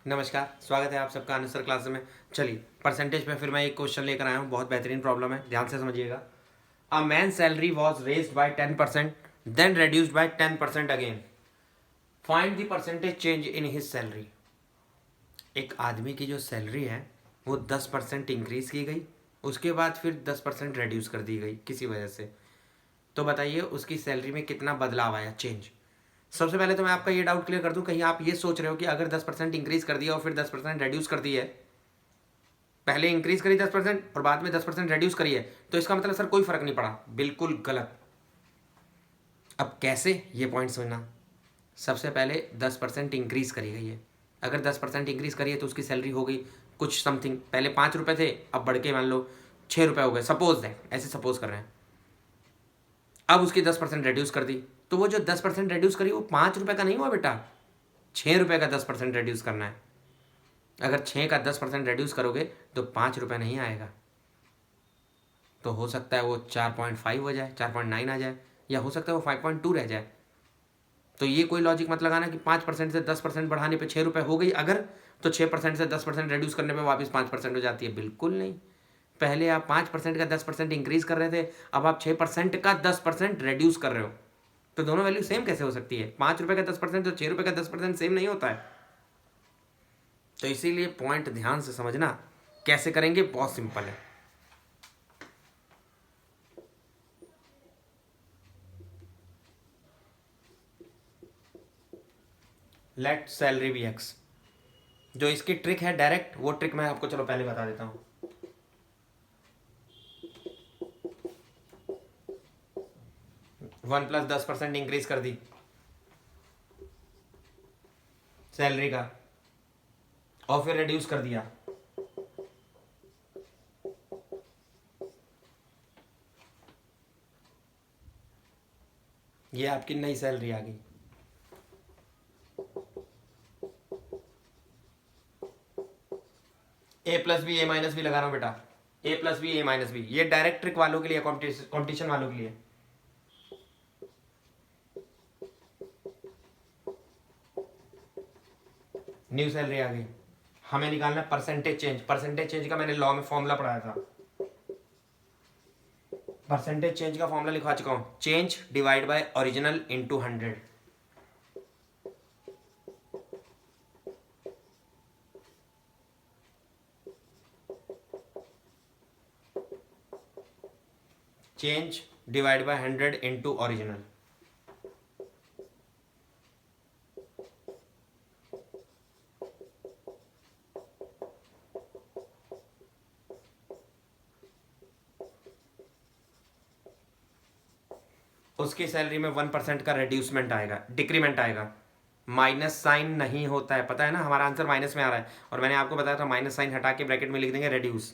नमस्कार, स्वागत है आप सबका आंसर क्लास में। चलिए परसेंटेज पे फिर मैं एक क्वेश्चन लेकर आया हूँ, बहुत बेहतरीन प्रॉब्लम है, ध्यान से समझिएगा। A man salary was raised by 10%, then reduced by 10% again. Find the percentage change in his salary. एक आदमी की जो सैलरी है वो 10% इंक्रीज की गई, उसके बाद फिर 10% रेड्यूस कर दी गई किसी वजह से। तो बताइए उसकी सैलरी में कितना बदलाव आया, चेंज। सबसे पहले तो मैं आपका ये डाउट क्लियर कर दूं, कहीं आप ये सोच रहे हो कि अगर 10% इंक्रीज कर दिया और फिर 10% रेड्यूस कर दिया है, पहले इंक्रीज करी 10% और बाद में 10% रेड्यूस करी है, तो इसका मतलब सर कोई फर्क नहीं पड़ा। बिल्कुल गलत। अब कैसे, ये पॉइंट समझना। सबसे पहले 10% इंक्रीज करी गई है। अगर 10% इंक्रीज करी है तो उसकी सैलरी हो गई कुछ समथिंग, पहले 5 रुपये थे, अब बढ़ के मान लो 6 रुपये हो गए, सपोज है, ऐसे सपोज कर रहे हैं। अब उसकी 10% रेड्यूस कर दी, तो वो जो 10% रेड्यूस करी वो 5 रुपये का नहीं हुआ बेटा, 6 रुपये का 10% रेड्यूस करना है। अगर 6 का 10% रेड्यूस करोगे तो 5 रुपये नहीं आएगा, तो हो सकता है वो 4.5 हो जाए, 4.9 आ जाए, या हो सकता है वो 5.2 रह जाए। तो ये कोई लॉजिक मत लगाना कि 5% से 10% बढ़ाने पे 6 रुपये हो गई अगर, तो 6% से 10% रेड्यूस करने पे वापस 5% हो जाती है। बिल्कुल नहीं। पहले आप 5% का 10% इंक्रीज कर रहे थे, अब आप 6% का 10% रेड्यूस कर रहे हो, तो दोनों वैल्यू सेम कैसे हो सकती है? 5 रुपये का 10% तो 6 रुपये का 10% सेम नहीं होता है। तो इसीलिए पॉइंट ध्यान से समझना, कैसे करेंगे बहुत सिंपल है। Let salary be X. जो इसकी ट्रिक है डायरेक्ट, वो ट्रिक मैं आपको चलो पहले बता देता हूँ। 1 + 10% इंक्रीज कर दी सैलरी का, और फिर रिड्यूस कर दिया, ये आपकी नई सैलरी आ गई। A+B A- भी लगा रहा हूँ बेटा, A+B A-B, ये डायरेक्ट ट्रिक वालों के लिए, कॉम्पिटिशन वालों के लिए। न्यू सैलरी आ गई, हमें निकालना परसेंटेज चेंज। परसेंटेज चेंज का मैंने लॉ में फॉर्मूला पढ़ाया था। परसेंटेज चेंज का फॉर्मूला लिखवा चुका हूँ, change divide by original into 100। Change divide by 100 into original. उसकी सैलरी में 1% का रिड्यूसमेंट आएगा, डिक्रीमेंट आएगा। माइनस साइन नहीं होता है, पता है ना, हमारा आंसर माइनस में आ रहा है, और मैंने आपको बताया था माइनस साइन हटा के ब्रैकेट में लिख देंगे रेड्यूस।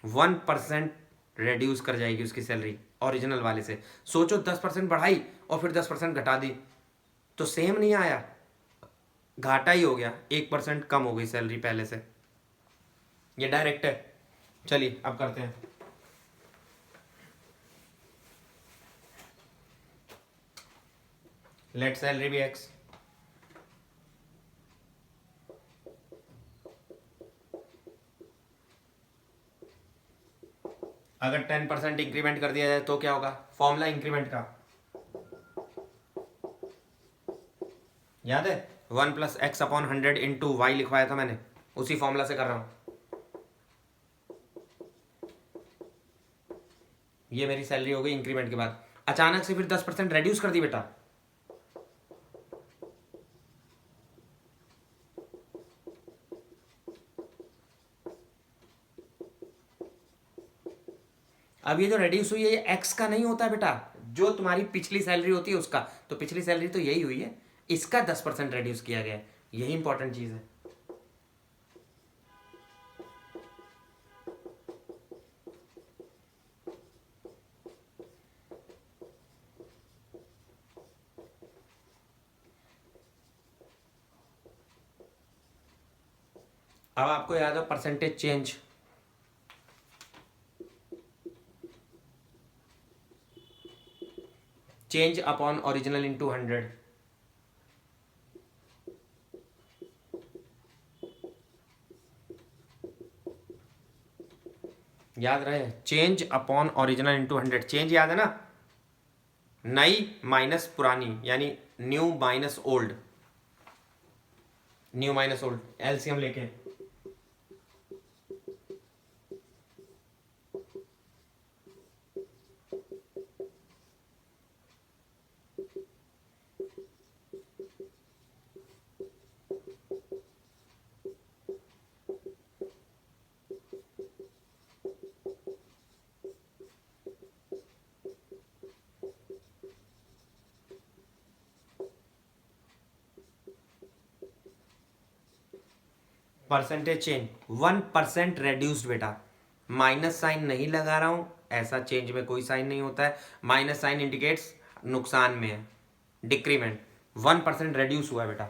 1% रेड्यूस कर जाएगी उसकी सैलरी ओरिजिनल वाले से। सोचो 10% बढ़ाई और फिर 10% घटा दी, तो सेम नहीं आया, घाटा ही हो गया, 1% कम हो गई सैलरी पहले से। ये डायरेक्ट है। चलिए अब करते हैं। लेट सैलरी भी एक्स। अगर 10% इंक्रीमेंट कर दिया जाए तो क्या होगा? फॉर्मूला इंक्रीमेंट का याद है? 1 + x/100 इंटू वाई लिखवाया था मैंने, उसी फॉर्मूला से कर रहा हूं। ये मेरी सैलरी हो गई इंक्रीमेंट के बाद, अचानक से फिर 10% रेड्यूस कर दी बेटा। अब ये जो रेड्यूस हुई है ये एक्स का नहीं होता है बेटा, जो तुम्हारी पिछली सैलरी होती है उसका। तो पिछली सैलरी तो यही हुई है, इसका 10% रेड्यूस किया गया है, यही इंपॉर्टेंट चीज है। अब आपको याद हो percentage change, change upon original into 100। याद रहे, change upon original into 100, change याद है ना, नई माइनस पुरानी, यानी new minus old, new minus old, LCM लेके। परसेंटेज चेंज 1% रेड्यूस्ड बेटा, माइनस साइन नहीं लगा रहा हूं, ऐसा चेंज में कोई साइन नहीं होता है, माइनस साइन इंडिकेट्स नुकसान में है, डिक्रीमेंट, 1% रेड्यूस हुआ है बेटा।